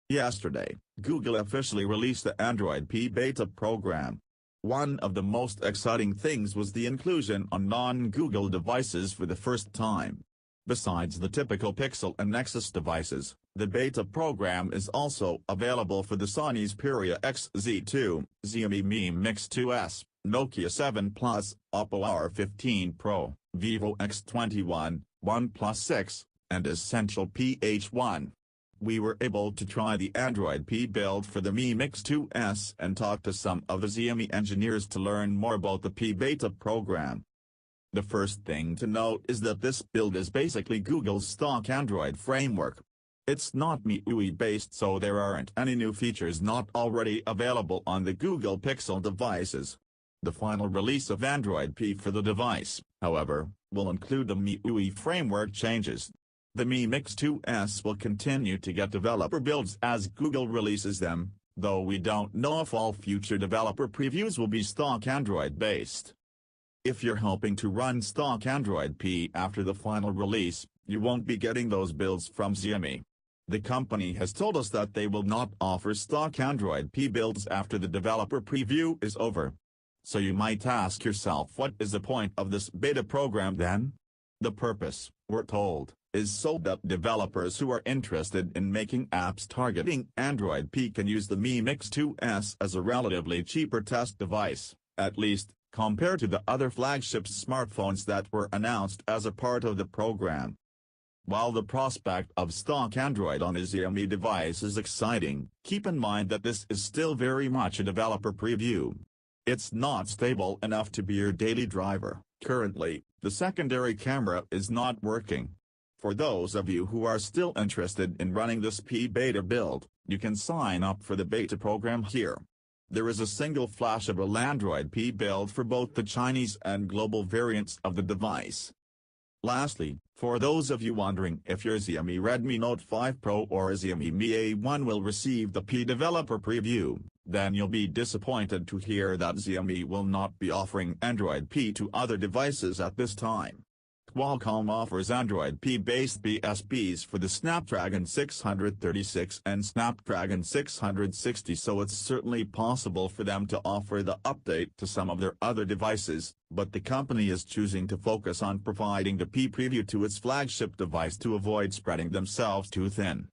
Yesterday, Google officially released the Android P beta program. One of the most exciting things was the inclusion on non-Google devices for the first time. Besides the typical Pixel and Nexus devices, the beta program is also available for the Sony Xperia XZ2, Xiaomi Mi Mix 2S, Nokia 7 Plus, Oppo R15 Pro, Vivo X21, OnePlus 6, and Essential PH1. We were able to try the Android P build for the Mi Mix 2S and talk to some of the Xiaomi engineers to learn more about the P beta program. The first thing to note is that this build is basically Google's stock Android framework. It's not MIUI-based, so there aren't any new features not already available on the Google Pixel devices. The final release of Android P for the device, however, will include the MIUI framework changes. The Mi Mix 2S will continue to get developer builds as Google releases them, though we don't know if all future developer previews will be stock Android-based. If you're hoping to run stock Android P after the final release, you won't be getting those builds from Xiaomi. The company has told us that they will not offer stock Android P builds after the developer preview is over. So you might ask yourself, what is the point of this beta program then? The purpose, we're told, is so that developers who are interested in making apps targeting Android P can use the Mi Mix 2S as a relatively cheaper test device, at least, compared to the other flagship smartphones that were announced as a part of the program. While the prospect of stock Android on a Xiaomi device is exciting, keep in mind that this is still very much a developer preview. It's not stable enough to be your daily driver. Currently, the secondary camera is not working. For those of you who are still interested in running this P beta build, you can sign up for the beta program here. There is a single flashable Android P build for both the Chinese and global variants of the device. Lastly, for those of you wondering if your Xiaomi Redmi Note 5 Pro or Xiaomi Mi A1 will receive the P developer preview, then you'll be disappointed to hear that Xiaomi will not be offering Android P to other devices at this time. Qualcomm offers Android P-based BSPs for the Snapdragon 636 and Snapdragon 660, so it's certainly possible for them to offer the update to some of their other devices, but the company is choosing to focus on providing the P preview to its flagship device to avoid spreading themselves too thin.